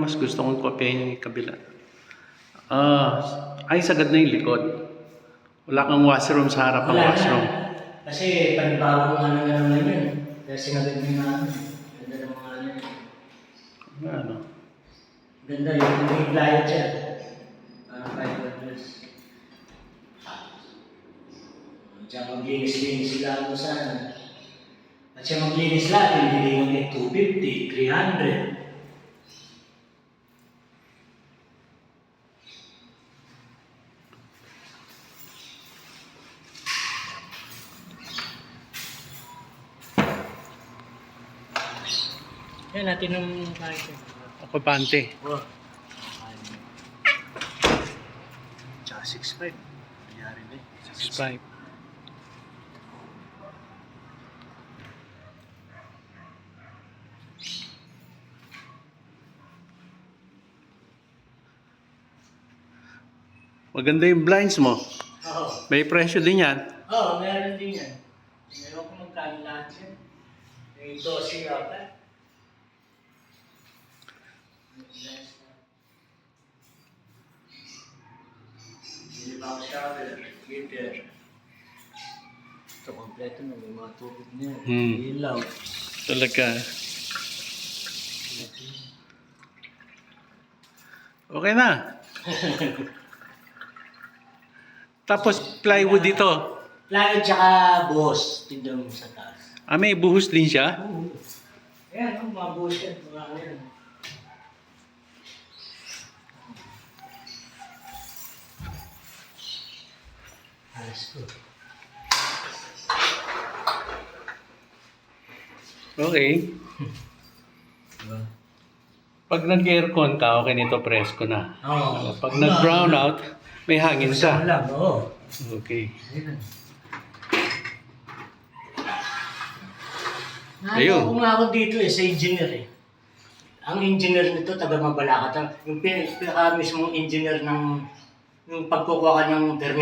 Mas gusto kong kopyahin yung kabila. Ay, sagad na yung likod. Wala kang washroom sa harap ng Wala washroom. na. Kasi panibagong ano na naman yun. Dahil sinagad mo na ano. Ganda ng mga ano. Ano? Ganda yun. May plywood siya. Parang fiberglass. Diyan maglinis-linis sila ako sana. At siya maglinis lahat, hindi mo may 250, 300. Yan natin ng kahit. Ako pante. Oh. Tsaka 6'5". Nangyari na eh. 6'5". Maganda yung blinds mo. Oo. May presyo din yan. Oo, meron din yan. Meron ko magkano lahat yan. May 12 yata. Hindi ba ako shower? Heater. Ito, kompleto na. May mga tubig na yan. Ilaw. Talaga. Okay na. Tapos plywood dito. Plywood tsaka buhos. Tignan mo sa taas. May buhos din siya? Oo. Ayan, mga buhos yan. Mga ano yan. Alas ko. Okay. Diba? Pag nag-aircon ka, okay nito presko na. Oo. Pag nag-brown out, may hangin Isang ka. lang, oo. Okay. Ayun. Ayun. Naalala ko nga ako dito sa engineer eh. Ang engineer nito, taga Mabalakatan. Yung pinaka mismong engineer ng yung pagkukuha ka ng permit.